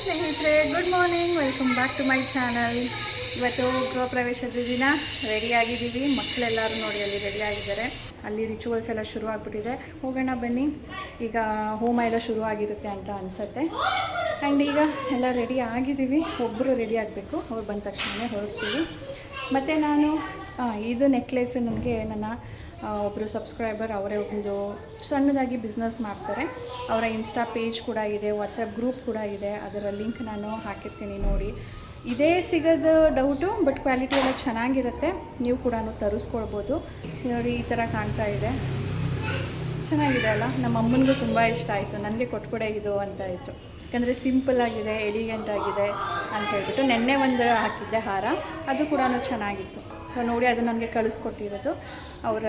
ಸ್ನೇಹಿತರೆ, good morning. Welcome back to my channel. ಇವತ್ತು ಗೃಹ ಪ್ರವೇಶದ ದಿನ ರೆಡಿಯಾಗಿದ್ದೀವಿ. ಮಕ್ಕಳೆಲ್ಲರೂ ನೋಡಿ ಅಲ್ಲಿ ರೆಡಿಯಾಗಿದ್ದಾರೆ. ಅಲ್ಲಿ ರಿಚುವಲ್ಸ್ ಎಲ್ಲ ಶುರು ಆಗಿಬಿಟ್ಟಿದೆ. ಹೋಗೋಣ ಬನ್ನಿ. ಈಗ ಹೋಮ ಎಲ್ಲ ಶುರು ಆಗಿರುತ್ತೆ ಅಂತ ಅನಿಸುತ್ತೆ. ಆ್ಯಂಡ್ ಈಗ ಎಲ್ಲ ರೆಡಿ ಆಗಿದ್ದೀವಿ. ಒಬ್ಬರು ರೆಡಿ ಆಗಬೇಕು. ಅವ್ರು ಬಂದ ತಕ್ಷಣ ಹೊರಡ್ತೀವಿ. ಮತ್ತು ನಾನು ಇದು ನೆಕ್ಲೆಸ್ ನನಗೆ ನನ್ನ ಒಬ್ಬರು ಸಬ್ಸ್ಕ್ರೈಬರ್ ಅವರೇ ಒಂದು ಸಣ್ಣದಾಗಿ ಬಿಸ್ನೆಸ್ ಮಾಡ್ತಾರೆ. ಅವರ ಇನ್ಸ್ಟಾ ಪೇಜ್ ಕೂಡ ಇದೆ, ವಾಟ್ಸಪ್ ಗ್ರೂಪ್ ಕೂಡ ಇದೆ. ಅದರ ಲಿಂಕ್ ನಾನು ಹಾಕಿರ್ತೀನಿ ನೋಡಿ. ಇದೇ ಸಿಗೋದು ಡೌಟು, ಬಟ್ ಕ್ವಾಲಿಟಿ ಎಲ್ಲ ಚೆನ್ನಾಗಿರುತ್ತೆ. ನೀವು ಕೂಡ ತರಿಸ್ಕೊಳ್ಬೋದು. ನೋಡಿ ಈ ಥರ ಕಾಣ್ತಾ ಇದೆ, ಚೆನ್ನಾಗಿದೆ ಅಲ್ಲ. ನಮ್ಮ ಅಮ್ಮನಿಗೂ ತುಂಬ ಇಷ್ಟ ಆಯಿತು. ನನಗೆ ಕೊಟ್ಕೊಡೆ ಇದು ಅಂತ ಇದ್ರು. ಯಾಕಂದರೆ ಸಿಂಪಲ್ ಆಗಿದೆ, ಎಲಿಗೆಂಟ್ ಆಗಿದೆ ಅಂತ ಹೇಳ್ಬಿಟ್ಟು. ನೆನ್ನೆ ಒಂದು ಹಾಕಿದ್ದೆ ಹಾರ, ಅದು ಕೂಡ ಚೆನ್ನಾಗಿತ್ತು. ಸೊ ನೋಡಿ, ಅದು ನನಗೆ ಕಳಿಸ್ಕೊಟ್ಟಿರೋದು. ಅವರ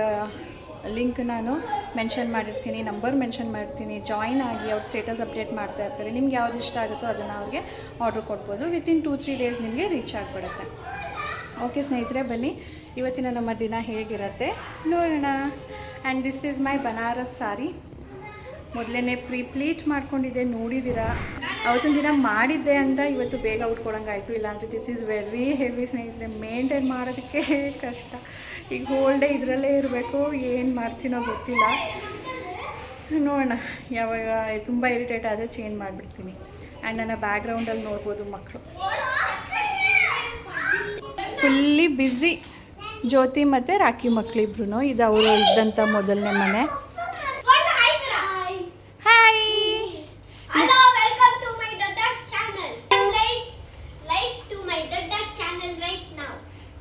ಲಿಂಕ್ ನಾನು ಮೆನ್ಷನ್ ಮಾಡಿರ್ತೀನಿ, ನಂಬರ್ ಮೆನ್ಷನ್ ಮಾಡಿರ್ತೀನಿ. ಜಾಯಿನ್ ಆಗಿ ಅವ್ರ ಸ್ಟೇಟಸ್ ಅಪ್ಡೇಟ್ ಮಾಡ್ತಾ ಇರ್ತಾರೆ. ನಿಮ್ಗೆ ಯಾವ್ದು ಇಷ್ಟ ಆಗುತ್ತೋ ಅದನ್ನು ಅವ್ರಿಗೆ ಆರ್ಡ್ರ್ ಕೊಡ್ಬೋದು. ವಿತಿನ್ 2-3 ಡೇಸ್ ನಿಮಗೆ ರೀಚ್ ಆಗಿಬಿಡುತ್ತೆ. ಓಕೆ ಸ್ನೇಹಿತರೆ, ಬನ್ನಿ ಇವತ್ತಿನ ನಮ್ಮ ದಿನ ಹೇಗಿರುತ್ತೆ ನೋಡೋಣ. And this is my Banaras sari. ಮೊದಲೇ ಪ್ಲೀಟ್ ಮಾಡ್ಕೊಂಡಿದ್ದೆ, ನೋಡಿದ್ದೀರಾ. ಅವತ್ತಿನ ದಿನ ಮಾಡಿದ್ದೆ ಅಂತ ಇವತ್ತು ಬೇಗ ಉಟ್ಕೊಳಂಗಾಯಿತು. ಇಲ್ಲಾಂದರೆ ದಿಸ್ ಈಸ್ ವೆರಿ ಹೆವಿ ಸ್ನೇಹಿತರೆ. ಮೇಂಟೈನ್ ಮಾಡೋದಕ್ಕೆ ಕಷ್ಟ. ಈಗ ಹೋಲ್ ಡೇ ಇದರಲ್ಲೇ ಇರಬೇಕು. ಏನು ಮಾಡ್ತೀನೋ ಗೊತ್ತಿಲ್ಲ, ನೋಡೋಣ. ಯಾವಾಗ ತುಂಬ ಇರಿಟೇಟ್ ಆದರೆ ಚೇಂಜ್ ಮಾಡಿಬಿಡ್ತೀನಿ. ಆ್ಯಂಡ್ ನನ್ನ ಬ್ಯಾಕ್ಗ್ರೌಂಡಲ್ಲಿ ನೋಡ್ಬೋದು ಮಕ್ಕಳು ಫುಲ್ಲಿ ಬ್ಯುಸಿ. ಜ್ಯೋತಿ ಮತ್ತು ರಾಖಿ ಮಕ್ಕಳಿಬ್ರು. ಇದು ಅವರು ಇದ್ದಂಥ ಮೊದಲನೇ ಮನೆ.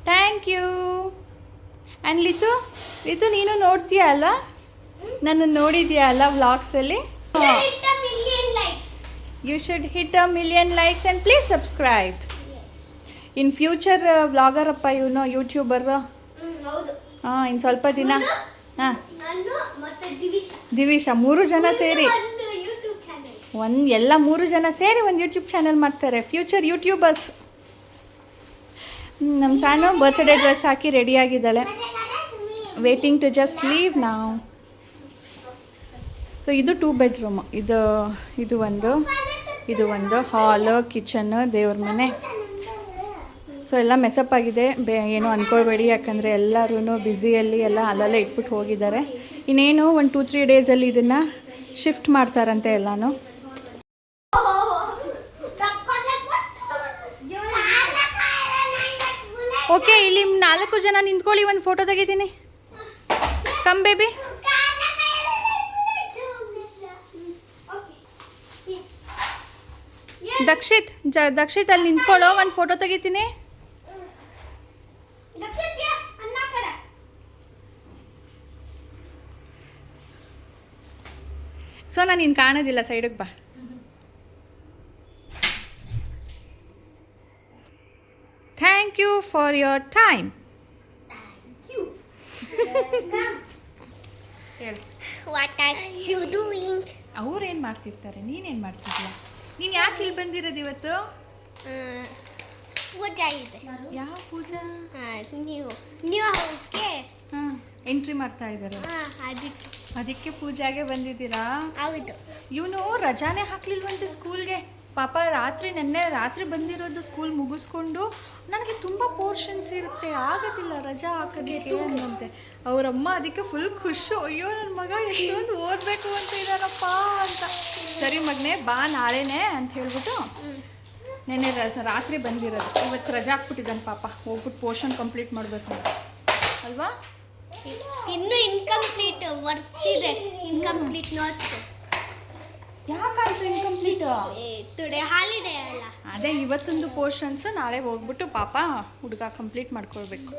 Thank you. ಆ್ಯಂಡ್ ಲಿತು ನೀನು ನೋಡ್ತೀಯ ಅಲ್ಲ, ನನ್ನ ನೋಡಿದ್ಯಾ ಅಲ್ಲ ವ್ಲಾಗ್ಸಲ್ಲಿ. You should hit a 1,000,000 likes and please subscribe. In future vlogger ಅಪ್ಪ ಇವನು, ಯೂಟ್ಯೂಬರ್. ಹಾಂ, ಇನ್ನು ಸ್ವಲ್ಪ ದಿನ. ಹಾಂ, ದಿವಿಶಾ 3 ಜನ ಸೇರಿ ಎಲ್ಲ 3 ಜನ ಸೇರಿ ಒಂದು ಯೂಟ್ಯೂಬ್ ಚಾನಲ್ ಮಾಡ್ತಾರೆ. Future YouTubers. ನಮ್ಮ ಸಾನು ಬರ್ತ್ಡೇ ಡ್ರೆಸ್ ಹಾಕಿ ರೆಡಿಯಾಗಿದ್ದಾಳೆ. ವೇಟಿಂಗ್ ಟು ಜಸ್ಟ್ ಲೀವ್ ನಾವು. ಸೊ ಇದು 2 ಬೆಡ್ರೂಮು. ಇದು ಒಂದು ಹಾಲು, ಕಿಚನ್ನು, ದೇವ್ರ ಮನೆ. ಸೊ ಎಲ್ಲ ಮೆಸಪ್ ಆಗಿದೆ. ಏನೋ ಅಂದ್ಕೊಳ್ಬೇಡಿ, ಯಾಕಂದರೆ ಎಲ್ಲರೂ ಬ್ಯುಸಿಯಲ್ಲಿ ಎಲ್ಲ ಅಲ್ಲಲ್ಲೇ ಇಟ್ಬಿಟ್ಟು ಹೋಗಿದ್ದಾರೆ. ಇನ್ನೇನು ಒಂದು 2-3 ಡೇಸಲ್ಲಿ ಇದನ್ನು ಶಿಫ್ಟ್ ಮಾಡ್ತಾರಂತೆ ಎಲ್ಲನೂ. ಓಕೆ, ಇಲ್ಲಿ 4 ಜನ ನಿಂತ್ಕೊಳ್ಳಿ, ಒಂದು ಫೋಟೋ ತೆಗಿತೀನಿ. Come baby. ದಕ್ಷಿತ್ ಅಲ್ಲಿ ನಿಂತ್ಕೊಳ್ಳೋ, ಒಂದು ಫೋಟೋ ತೆಗಿತೀನಿ. ಸೊ ನಾನು ಇನ್ನು ಕಾಣೋದಿಲ್ಲ, ಸೈಡಿಗೆ ಬಾ. Thank you for your time. Thank you. What are you doing? ಅವ್ರು ಏನು ಮಾಡ್ತಿರ್ತಾರೆ, ನೀನೇನು ಮಾಡ್ತಿದ್ಯಾ? ನೀನು ಯಾಕೆ ಇಲ್ಲಿ ಬಂದಿರೋದು ಇವತ್ತು? ಪೂಜಾ ಇದೆ. ಯಾವ ಪೂಜಾ? ನ್ಯೂ ಹೌಸ್ಗೆ ಎಂಟ್ರಿ ಮಾಡ್ತಾ ಇದ್ದಾರೆ. ಅದಕ್ಕೆ ಪೂಜಾಗೆ ಬಂದಿದ್ದೀರಾ? ಹೌದು. ಇವನು ರಜಾನೇ ಹಾಕ್ಲಿಲ್ವಂತೆ ಸ್ಕೂಲ್ಗೆ. ಪಾಪ ನೆನ್ನೆ ರಾತ್ರಿ ಬಂದಿರೋದು. ಸ್ಕೂಲ್ ಮುಗಿಸ್ಕೊಂಡು ನನಗೆ ತುಂಬ ಪೋರ್ಷನ್ಸ್ ಇರುತ್ತೆ, ಆಗೋದಿಲ್ಲ ರಜಾ ಹಾಕೋದಕ್ಕೆ ಅನ್ನಂತೆ. ಅವರಮ್ಮ ಅದಕ್ಕೆ ಫುಲ್ ಖುಷು. ಅಯ್ಯೋ ನನ್ನ ಮಗ ಎಷ್ಟೊಂದು ಓದಬೇಕು ಅಂತ ಇದ್ದಾರಪ್ಪ ಅಂತ. ಸರಿ ಮಗನೇ ಬಾ ನಾಳೆನೇ ಅಂತ ಹೇಳ್ಬಿಟ್ಟು ನೆನ್ನೆ ರಾತ್ರಿ ಬಂದಿರೋದು. ಇವತ್ತು ರಜಾ ಹಾಕ್ಬಿಟ್ಟಿದ್ದಾನೆ ಪಾಪ. ಹೋಗ್ಬಿಟ್ಟು ಪೋರ್ಷನ್ ಕಂಪ್ಲೀಟ್ ಮಾಡಬೇಕು ಅಂತ ಅಲ್ವಾ? ಇನ್ನು ಇನ್ಕಂಪ್ಲೀಟ್ ವರ್ಕ್ಸ್ ಇದೆ. Incomplete notes. ಯಾಕಂತ ಇನ್ಕಂಪ್ಲೀಟ್? ಟುಡೇ ಹಾಲಿಡೇ ಅಲ್ಲ. ಅದೇ ಇವತ್ತೊಂದು ಪೋರ್ಷನ್ಸ್ ನಾಳೆ ಹೋಗ್ಬಿಟ್ಟು ಪಾಪ ಹುಡುಗ ಕಂಪ್ಲೀಟ್ ಮಾಡ್ಕೊಳ್ಬೇಕು.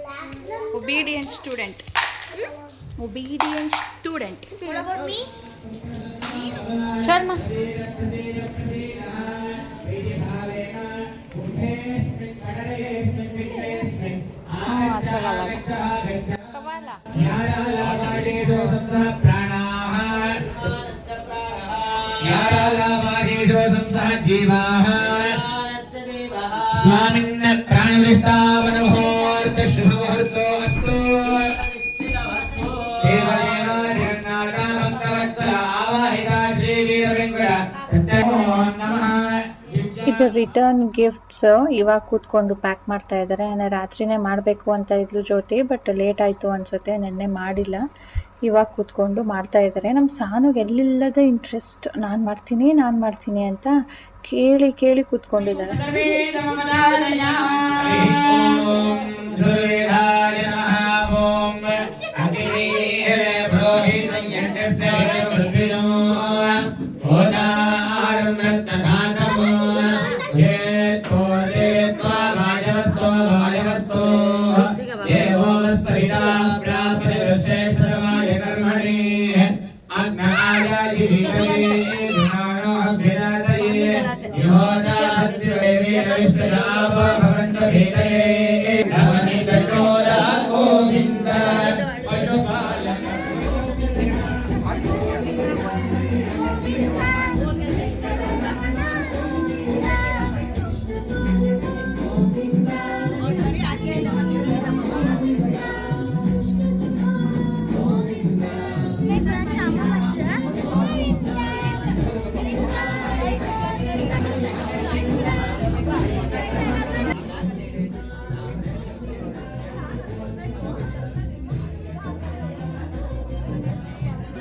Obedient student. ಚಲ್ಮ ಅಸಗಲ್ಲ ಕವಾಲ. स्वामिन्न प्राणविष्टावनमुहूर्त शुभमुहूर्तो अस्तु ಈಗ ರಿಟರ್ನ್ ಗಿಫ್ಟ್ಸ್ ಇವಾಗ ಕೂತ್ಕೊಂಡು ಪ್ಯಾಕ್ ಮಾಡ್ತಾ ಇದ್ದಾರೆ. ನಾನು ರಾತ್ರಿನೇ ಮಾಡಬೇಕು ಅಂತ ಇದ್ಲು ಜ್ಯೋತಿ, ಬಟ್ ಲೇಟ್ ಆಯಿತು ಅನ್ಸುತ್ತೆ, ನೆನ್ನೆ ಮಾಡಿಲ್ಲ. ಇವಾಗ ಕೂತ್ಕೊಂಡು ಮಾಡ್ತಾ ಇದ್ದಾರೆ. ನಮ್ಮ ಸಾನುಗೆ ಎಲ್ಲಿಲ್ಲದ ಇಂಟ್ರೆಸ್ಟ್, ನಾನು ಮಾಡ್ತೀನಿ ಅಂತ ಕೇಳಿ ಕೂತ್ಕೊಂಡಿದ್ದಾರೆ.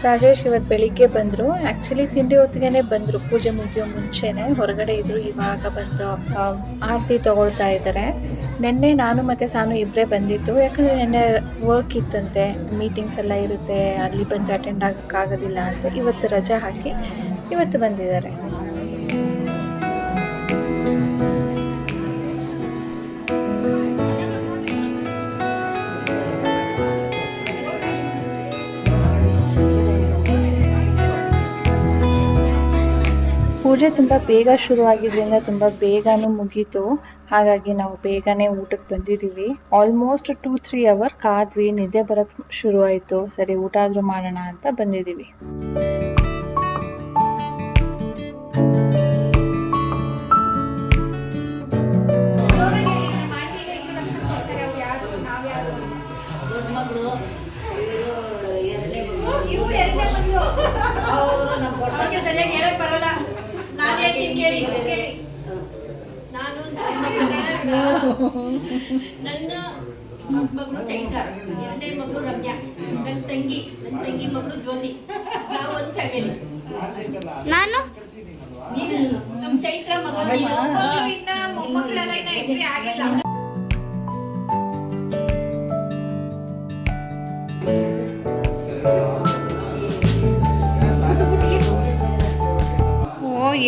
ರಾಜೇಶ್ ಇವತ್ತು ಬೆಳಿಗ್ಗೆ ಬಂದರು. ಆ್ಯಕ್ಚುಲಿ ತಿಂಡಿ ಹೊತ್ತಿಗೆ ಬಂದರು, ಪೂಜೆ ಮುಗಿಯೋ ಮುಂಚೆನೆ ಹೊರಗಡೆ ಇದ್ರು. ಇವಾಗ ಬಂದು ಆರತಿ ತಗೊಳ್ತಾ ಇದ್ದಾರೆ. ನೆನ್ನೆ ನಾನು ಮತ್ತು ಸಾನು ಇಬ್ಬರೇ ಬಂದಿದ್ದು, ಯಾಕಂದರೆ ನೆನ್ನೆ ವರ್ಕ್ ಇತ್ತಂತೆ, ಮೀಟಿಂಗ್ಸ್ ಎಲ್ಲ ಇರುತ್ತೆ, ಅಲ್ಲಿ ಬಂದು ಅಟೆಂಡ್ ಆಗೋಕ್ಕಾಗೋದಿಲ್ಲ ಅಂತ ಇವತ್ತು ರಜೆ ಹಾಕಿ ಇವತ್ತು ಬಂದಿದ್ದಾರೆ. ಪೂಜೆ ತುಂಬ ಬೇಗ ಶುರುವಾಗಿದ್ದರಿಂದ ತುಂಬ ಬೇಗನೂ ಮುಗೀತು. ಹಾಗಾಗಿ ನಾವು ಬೇಗನೆ ಊಟಕ್ಕೆ ಬಂದಿದ್ದೀವಿ. ಆಲ್ಮೋಸ್ಟ್ 2-3 ಅವರ್ ಕಾದ್ವಿ, ನಿದ್ದೆ ಬರೋಕ್ಕೆ ಶುರು ಆಯಿತು. ಸರಿ ಊಟ ಆದರೂ ಮಾಡೋಣ ಅಂತ ಬಂದಿದ್ದೀವಿ. ಸರಿಯಾಗಿ ಹೇಳಕ್ ಬರಲ್ಲ. ನಾನು ಹೇಳ್ತೀನಿ ಕೇಳಿ. ನಾನು ನನ್ನ ಮಗಳು ಚೈತ್ರ, ಎರಡನೇ ಮಗಳು ರಮ್ಯಾ, ನನ್ನ ತಂಗಿ ಮಗಳು ಜ್ಯೋತಿ, ನಾವು ಒಂದು ಫ್ಯಾಮಿಲಿ. ನಾನು ನಮ್ಮ ಚೈತ್ರ ಮಗಳು ಇನ್ನ ಮೊಮ್ಮಕ್ಕಳೆಲ್ಲ ಇನ್ನ ಎಂಟ್ರಿ ಆಗಿಲ್ಲ.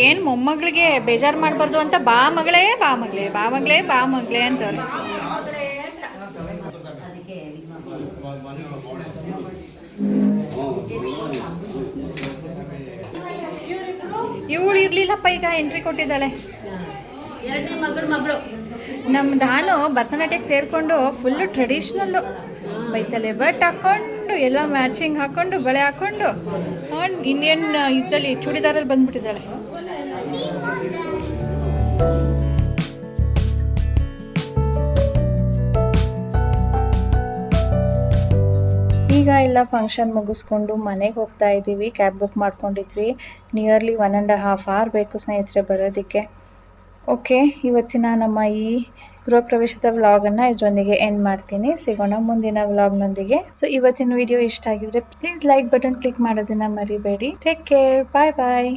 ಏನು ಮೊಮ್ಮಗಳಿಗೆ ಬೇಜಾರು ಮಾಡಬಾರ್ದು ಅಂತ ಬಾ ಮಗಳೇ ಅಂತಾರೆ. ಇವಳು ಇರ್ಲಿಲ್ಲಪ್ಪ, ಈಗ ಎಂಟ್ರಿ ಕೊಟ್ಟಿದ್ದಾಳೆ. ಎರಡನೇ ಮಗಳು ನಮ್ಮ ದಾನು ಭರತನಾಟ್ಯಕ್ಕೆ ಸೇರಿಕೊಂಡು ಫುಲ್ಲು ಟ್ರೆಡಿಷ್ನಲ್ಲು ಬೈತಲೆ ಬಟ್ ಹಾಕ್ಕೊಂಡು ಎಲ್ಲ ಮ್ಯಾಚಿಂಗ್ ಹಾಕ್ಕೊಂಡು ಬಳೆ ಹಾಕ್ಕೊಂಡು ಇಂಡಿಯನ್ ಇದರಲ್ಲಿ ಚೂಡಿದಾರಲ್ಲಿ ಬಂದ್ಬಿಟ್ಟಿದ್ದಾಳೆ. ಈಗ ಎಲ್ಲ ಫಂಕ್ಷನ್ ಮುಗಿಸ್ಕೊಂಡು ಮನೆಗೆ ಹೋಗ್ತಾ ಇದ್ದೀವಿ. ಕ್ಯಾಬ್ ಬುಕ್ ಮಾಡ್ಕೊಂಡಿದ್ವಿ. ನಿಯರ್ಲಿ 1.5 hour ಬೇಕು ಸ್ನೇಹಿತರೆ ಬರೋದಕ್ಕೆ. ಓಕೆ, ಇವತ್ತಿನ ನಮ್ಮ ಈ ಗೃಹ ಪ್ರವೇಶದ ವ್ಲಾಗನ್ನು ಇದರೊಂದಿಗೆ ಎಂಡ್ ಮಾಡ್ತೀನಿ. ಸಿಗೋಣ ಮುಂದಿನ ವ್ಲಾಗ್ನೊಂದಿಗೆ. ಸೊ ಇವತ್ತಿನ ವಿಡಿಯೋ ಇಷ್ಟ ಆಗಿದ್ರೆ ಪ್ಲೀಸ್ ಲೈಕ್ ಬಟನ್ ಕ್ಲಿಕ್ ಮಾಡೋದನ್ನ ಮರಿಬೇಡಿ. ಟೇಕ್ ಕೇರ್, ಬಾಯ್.